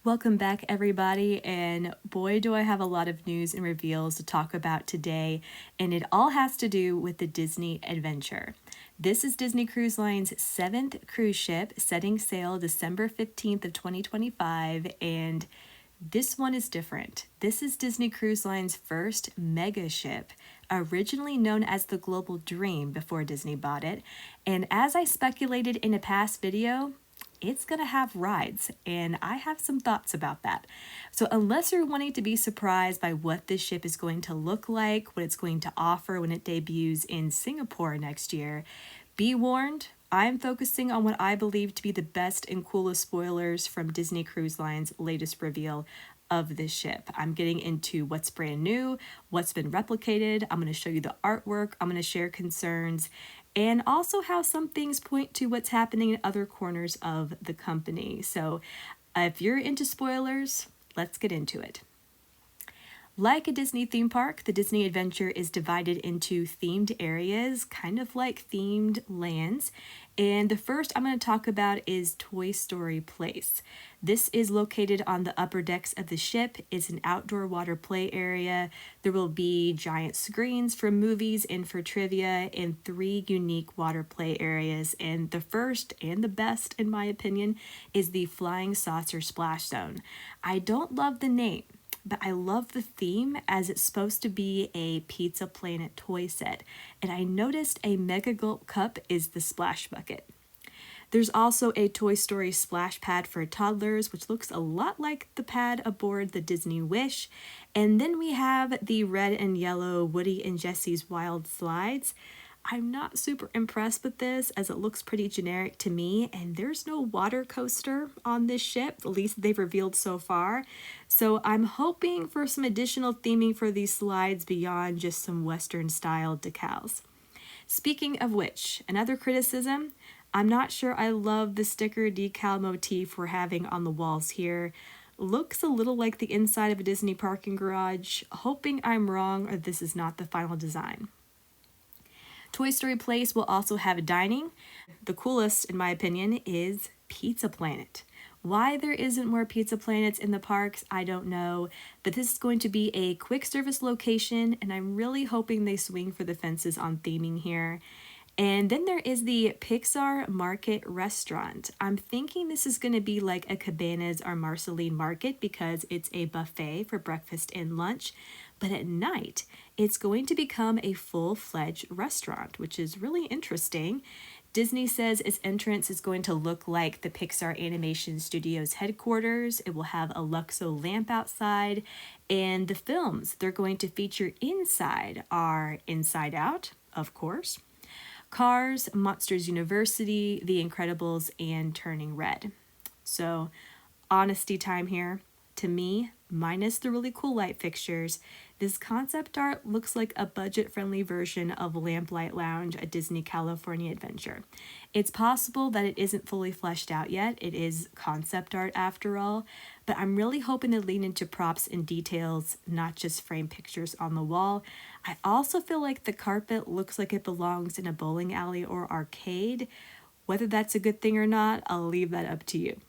Welcome back, everybody, and boy, do I have a lot of news and reveals to talk about today, and it all has to do with the Disney Adventure. This is Disney Cruise Line's 7th cruise ship, setting sail December 15th of 2025, and this one is different. This is Disney Cruise Line's first mega ship, originally known as the Global Dream before Disney bought it, and as I speculated in a past video, it's going to have rides, and I have some thoughts about that. So unless you're wanting to be surprised by what this ship is going to look like, what it's going to offer when it debuts in Singapore next year, be warned, I'm focusing on what I believe to be the best and coolest spoilers from Disney Cruise Line's latest reveal of this ship. I'm getting into what's brand new, what's been replicated. I'm going to show you the artwork. I'm going to share concerns and also how some things point to what's happening in other corners of the company. So if you're into spoilers, let's get into it. Like a Disney theme park, the Disney Adventure is divided into themed areas, kind of like themed lands. And the first I'm going to talk about is Toy Story Place. This is located on the upper decks of the ship. It's an outdoor water play area. There will be giant screens for movies and for trivia and 3 unique water play areas. And the first and the best, in my opinion, is the Flying Saucer Splash Zone. I don't love the name, but I love the theme as it's supposed to be a Pizza Planet toy set. And I noticed a Mega Gulp cup is the splash bucket. There's also a Toy Story splash pad for toddlers, which looks a lot like the pad aboard the Disney Wish. And then we have the red and yellow Woody and Jesse's Wild Slides. I'm not super impressed with this as it looks pretty generic to me, and there's no water coaster on this ship, at least they've revealed so far. So I'm hoping for some additional theming for these slides beyond just some Western style decals. Speaking of which, another criticism, I'm not sure I love the sticker decal motif we're having on the walls here. Looks a little like the inside of a Disney parking garage, hoping I'm wrong or this is not the final design. Toy Story Place will also have dining. The coolest, in my opinion, is Pizza Planet. Why there isn't more Pizza Planets in the parks, I don't know, but this is going to be a quick service location, and I'm really hoping they swing for the fences on theming here. And then there is the Pixar Market Restaurant. I'm thinking this is going to be like a Cabanas or Marceline Market because it's a buffet for breakfast and lunch. But at night, it's going to become a full-fledged restaurant, which is really interesting. Disney says its entrance is going to look like the Pixar Animation Studios headquarters. It will have a Luxo lamp outside, and the films they're going to feature inside are Inside Out, of course, Cars, Monsters University, The Incredibles, and Turning Red. So, honesty time here. To me, minus the really cool light fixtures, this concept art looks like a budget-friendly version of Lamplight Lounge, a Disney California adventure. It's possible that it isn't fully fleshed out yet. It is concept art after all, but I'm really hoping to lean into props and details, not just frame pictures on the wall. I also feel like the carpet looks like it belongs in a bowling alley or arcade. Whether that's a good thing or not, I'll leave that up to you.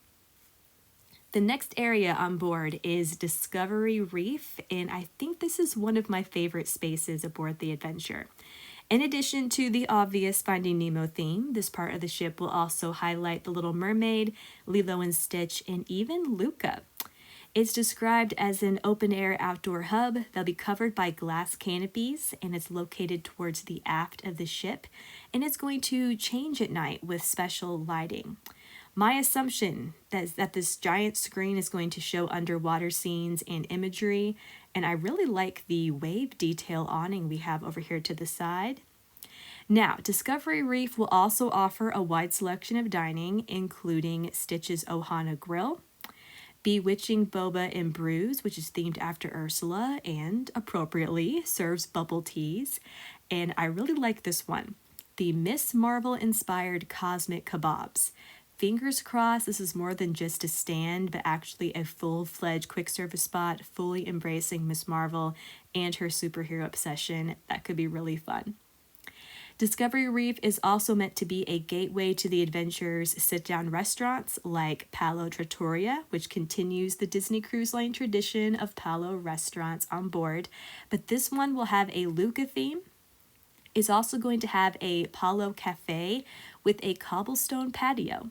The next area on board is Discovery Reef, and I think this is one of my favorite spaces aboard the Adventure. In addition to the obvious Finding Nemo theme, this part of the ship will also highlight The Little Mermaid, Lilo and Stitch, and even Luca. It's described as an open-air outdoor hub that'll be covered by glass canopies, and it's located towards the aft of the ship, and it's going to change at night with special lighting. My assumption is that this giant screen is going to show underwater scenes and imagery, and I really like the wave detail awning we have over here to the side. Now, Discovery Reef will also offer a wide selection of dining, including Stitch's Ohana Grill, Bewitching Boba and Brews, which is themed after Ursula and, appropriately, serves bubble teas, and I really like this one, the Miss Marvel-inspired Cosmic Kebabs. Fingers crossed this is more than just a stand, but actually a full-fledged quick service spot, fully embracing Miss Marvel and her superhero obsession. That could be really fun. Discovery Reef is also meant to be a gateway to the adventure's sit-down restaurants like Palo Trattoria, which continues the Disney Cruise Line tradition of Palo restaurants on board. But this one will have a Luca theme. It's also going to have a Palo Cafe with a cobblestone patio.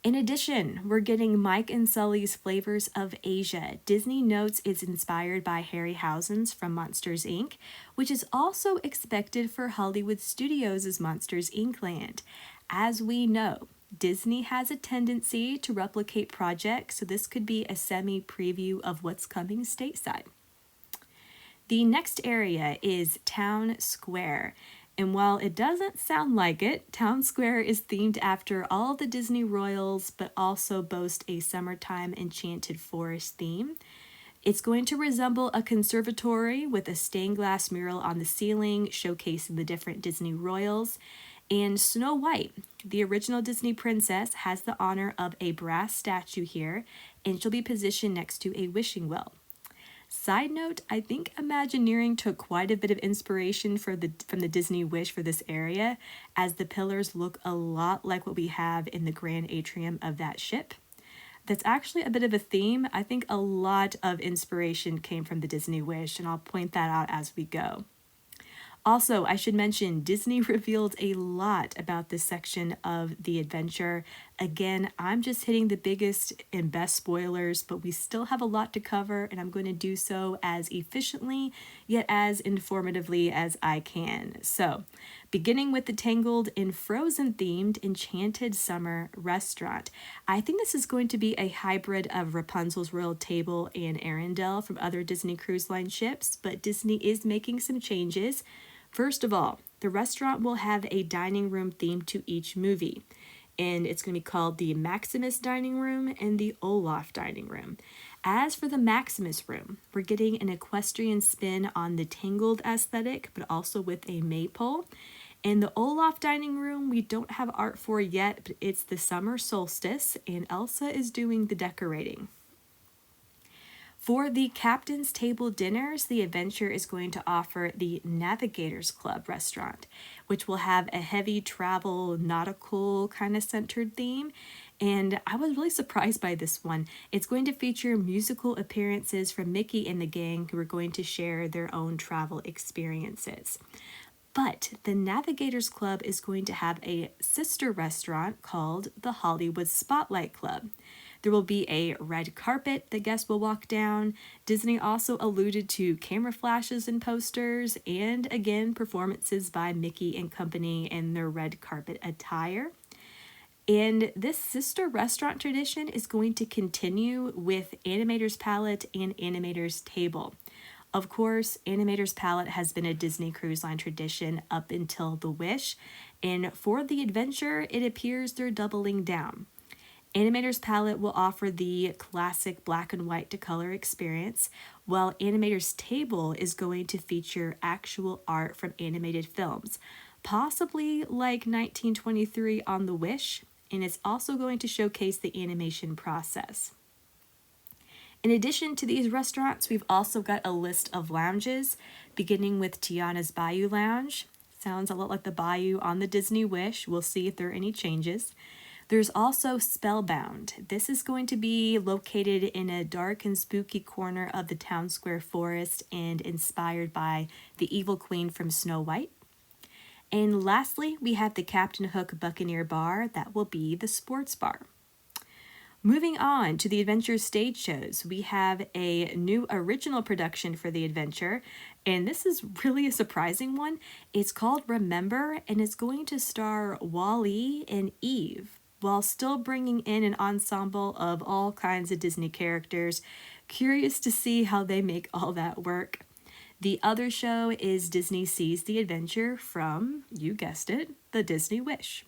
In addition, we're getting Mike and Sully's Flavors of Asia. Disney notes it's inspired by Harryhausen's from Monsters, Inc., which is also expected for Hollywood Studios' Monsters, Inc. land. As we know, Disney has a tendency to replicate projects, so this could be a semi-preview of what's coming stateside. The next area is Town Square. And while it doesn't sound like it, Town Square is themed after all the Disney royals, but also boasts a summertime enchanted forest theme. It's going to resemble a conservatory with a stained glass mural on the ceiling showcasing the different Disney royals. And Snow White, the original Disney princess, has the honor of a brass statue here, and she'll be positioned next to a wishing well. Side note, I think Imagineering took quite a bit of inspiration from the Disney Wish for this area, as the pillars look a lot like what we have in the grand atrium of that ship. That's actually a bit of a theme. I think a lot of inspiration came from the Disney Wish, and I'll point that out as we go. Also, I should mention, Disney revealed a lot about this section of the adventure. Again, I'm just hitting the biggest and best spoilers, but we still have a lot to cover, and I'm going to do so as efficiently yet as informatively as I can. So, beginning with the Tangled and Frozen themed Enchanted Summer Restaurant. I think this is going to be a hybrid of Rapunzel's Royal Table and Arendelle from other Disney Cruise Line ships, but Disney is making some changes. First of all, the restaurant will have a dining room theme to each movie, and it's going to be called the Maximus Dining Room and the Olaf Dining Room. As for the Maximus Room, we're getting an equestrian spin on the Tangled aesthetic, but also with a maypole. And the Olaf Dining Room, we don't have art for yet, but it's the summer solstice, and Elsa is doing the decorating. For the Captain's Table dinners, the adventure is going to offer the Navigators Club restaurant, which will have a heavy travel, nautical kind of centered theme. And I was really surprised by this one. It's going to feature musical appearances from Mickey and the gang, who are going to share their own travel experiences. But the Navigators Club is going to have a sister restaurant called the Hollywood Spotlight Club. There will be a red carpet the guests will walk down. Disney also alluded to camera flashes and posters, and again, performances by Mickey and company in their red carpet attire. And this sister restaurant tradition is going to continue with Animator's Palette and Animator's Table. Of course, Animator's Palette has been a Disney Cruise Line tradition up until The Wish, and for the adventure, it appears they're doubling down. Animator's Palette will offer the classic black and white to color experience, while Animator's Table is going to feature actual art from animated films, possibly like 1923 on The Wish, and it's also going to showcase the animation process. In addition to these restaurants, we've also got a list of lounges, beginning with Tiana's Bayou Lounge. Sounds a lot like the Bayou on the Disney Wish. We'll see if there are any changes. There's also Spellbound. This is going to be located in a dark and spooky corner of the Town Square forest and inspired by the evil queen from Snow White. And lastly, we have the Captain Hook Buccaneer Bar. That will be the sports bar. Moving on to the Adventure stage shows, we have a new original production for the adventure, and this is really a surprising one. It's called Remember, and it's going to star Wall-E and Eve, while still bringing in an ensemble of all kinds of Disney characters. Curious to see how they make all that work. The other show is Disney Sees the Adventure from, you guessed it, the Disney Wish.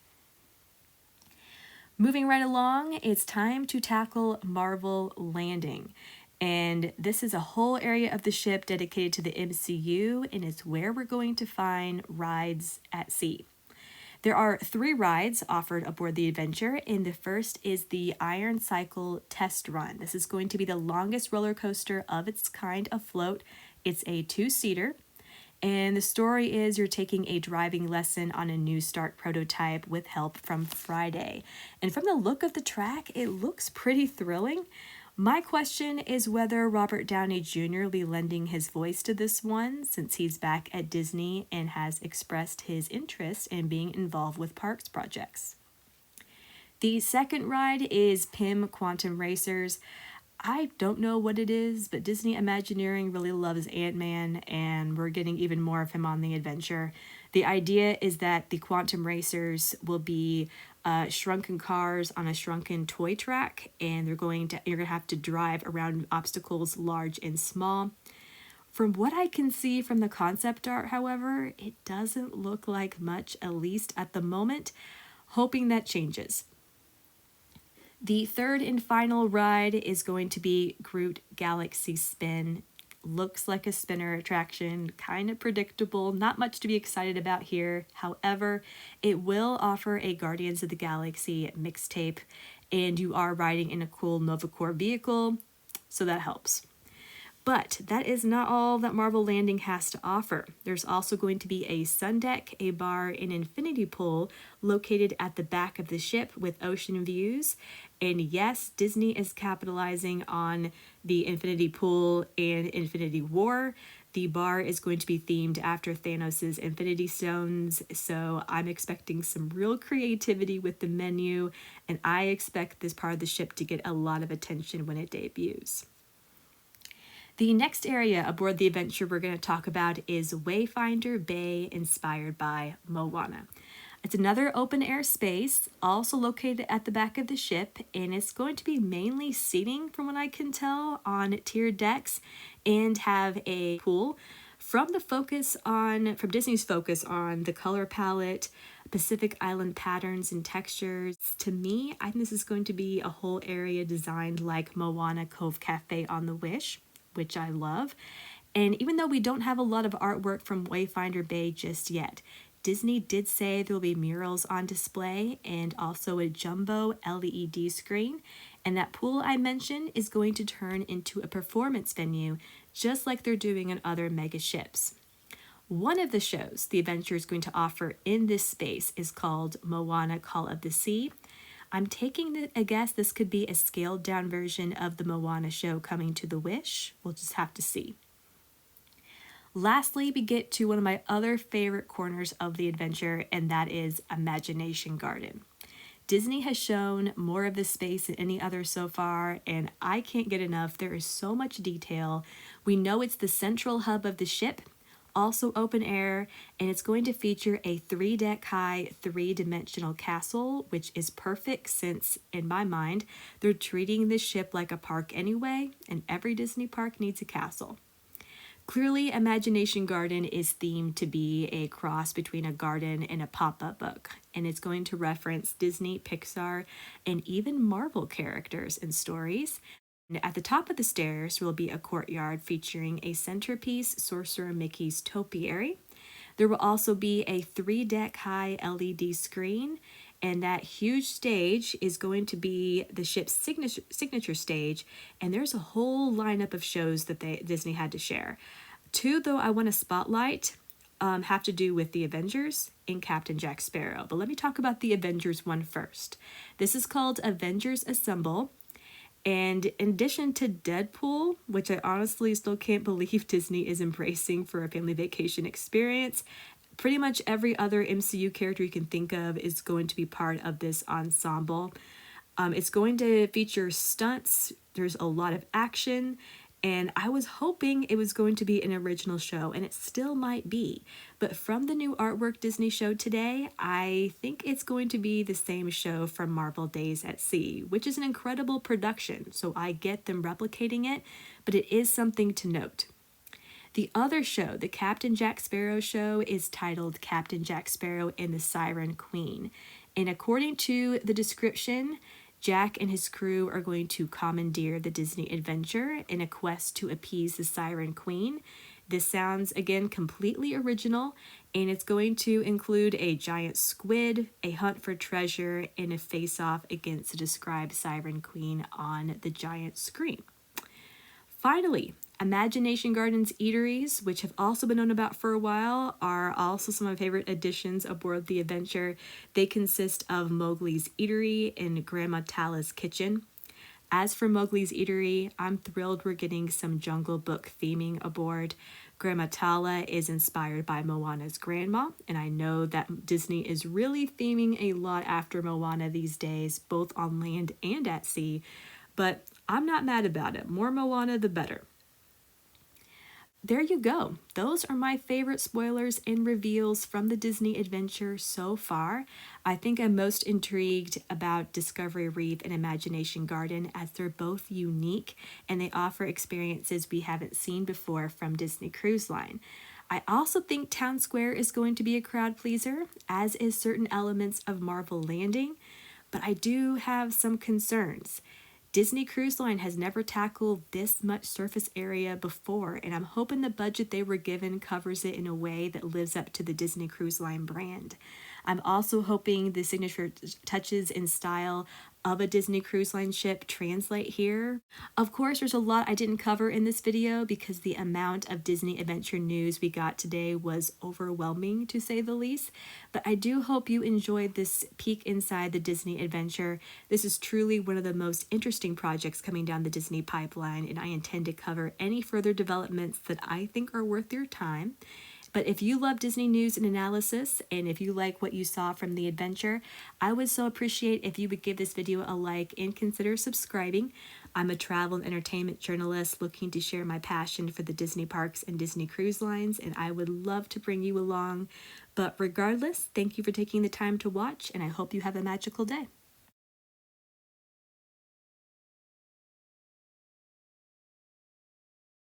Moving right along, it's time to tackle Marvel Landing. And this is a whole area of the ship dedicated to the MCU, and it's where we're going to find rides at sea. There are 3 rides offered aboard the adventure, and the first is the Iron Cycle Test Run. This is going to be the longest roller coaster of its kind afloat. It's a 2-seater. And the story is you're taking a driving lesson on a new start prototype with help from Friday. And from the look of the track, it looks pretty thrilling. My question is whether Robert Downey Jr. will be lending his voice to this one, since he's back at Disney and has expressed his interest in being involved with parks projects. The second ride is PIM Quantum Racers. I don't know what it is, but Disney Imagineering really loves Ant-Man, and we're getting even more of him on the adventure. The idea is that the Quantum Racers will be shrunken cars on a shrunken toy track, and you're going to have to drive around obstacles large and small. From what I can see from the concept art, however, it doesn't look like much, at least at the moment. Hoping that changes. The third and final ride is going to be Groot Galaxy Spin. Looks like a spinner attraction, kind of predictable, not much to be excited about here. However, it will offer a Guardians of the Galaxy mixtape, and you are riding in a cool Novacore vehicle, so that helps. But that is not all that Marvel Landing has to offer. There's also going to be a sun deck, a bar, and infinity pool located at the back of the ship with ocean views. And yes, Disney is capitalizing on the infinity pool and Infinity War. The bar is going to be themed after Thanos' Infinity Stones, so I'm expecting some real creativity with the menu, and I expect this part of the ship to get a lot of attention when it debuts. The next area aboard the adventure we're going to talk about is Wayfinder Bay, inspired by Moana. It's another open air space, also located at the back of the ship, and it's going to be mainly seating, from what I can tell, on tiered decks, and have a pool. From Disney's focus on the color palette, Pacific Island patterns and textures, to me, I think this is going to be a whole area designed like Moana Cove Cafe on the Wish, which I love. And even though we don't have a lot of artwork from Wayfinder Bay just yet, Disney did say there will be murals on display and also a jumbo LED screen. And that pool I mentioned is going to turn into a performance venue, just like they're doing on other mega ships. One of the shows the adventure is going to offer in this space is called Moana Call of the Sea. I'm taking a guess this could be a scaled down version of the Moana show coming to the Wish. We'll just have to see. Lastly, we get to one of my other favorite corners of the adventure, and that is Imagination Garden. Disney has shown more of this space than any other so far, and I can't get enough. There is so much detail. We know it's the central hub of the ship, also open air, and it's going to feature a 3-deck high, 3-dimensional castle, which is perfect since, in my mind, they're treating this ship like a park anyway, and every Disney park needs a castle. Clearly, Imagination Garden is themed to be a cross between a garden and a pop-up book, and it's going to reference Disney, Pixar, and even Marvel characters and stories. At the top of the stairs will be a courtyard featuring a centerpiece, Sorcerer Mickey's topiary. There will also be a 3-deck high LED screen, and that huge stage is going to be the ship's signature stage, and there's a whole lineup of shows that Disney had to share. 2, though, I want to spotlight have to do with the Avengers and Captain Jack Sparrow. But let me talk about the Avengers one first. This is called Avengers Assemble. And in addition to Deadpool, which I honestly still can't believe Disney is embracing for a family vacation experience, pretty much every other MCU character you can think of is going to be part of this ensemble. It's going to feature stunts. There's a lot of action. And I was hoping it was going to be an original show, and it still might be. But from the new artwork Disney showed today, I think it's going to be the same show from Marvel Days at Sea, which is an incredible production, so I get them replicating it, but it is something to note. The other show, the Captain Jack Sparrow show, is titled Captain Jack Sparrow and the Siren Queen. And according to the description, Jack and his crew are going to commandeer the Disney adventure in a quest to appease the Siren Queen. This sounds, again, completely original, and it's going to include a giant squid, a hunt for treasure, and a face-off against the described Siren Queen on the giant screen. Finally, Imagination Gardens eateries, which have also been known about for a while, are also some of my favorite additions aboard the adventure. They consist of Mowgli's Eatery and Grandma Tala's Kitchen. As for Mowgli's Eatery, I'm thrilled we're getting some Jungle Book theming aboard. Grandma Tala is inspired by Moana's grandma, and I know that Disney is really theming a lot after Moana these days, both on land and at sea, but I'm not mad about it. More Moana, the better. There you go. Those are my favorite spoilers and reveals from the Disney adventure so far. I think I'm most intrigued about Discovery Reef and Imagination Garden as they're both unique and they offer experiences we haven't seen before from Disney Cruise Line. I also think Town Square is going to be a crowd pleaser, as is certain elements of Marvel Landing, but I do have some concerns. Disney Cruise Line has never tackled this much surface area before, and I'm hoping the budget they were given covers it in a way that lives up to the Disney Cruise Line brand. I'm also hoping the signature touches and style of a Disney Cruise Line ship translate here. Of course, there's a lot I didn't cover in this video because the amount of Disney adventure news we got today was overwhelming, to say the least, but I do hope you enjoyed this peek inside the Disney adventure. This is truly one of the most interesting projects coming down the Disney pipeline, and I intend to cover any further developments that I think are worth your time. But if you love Disney news and analysis, and if you like what you saw from the adventure, I would so appreciate if you would give this video a like and consider subscribing. I'm a travel and entertainment journalist looking to share my passion for the Disney parks and Disney cruise lines, and I would love to bring you along. But regardless, thank you for taking the time to watch, and I hope you have a magical day.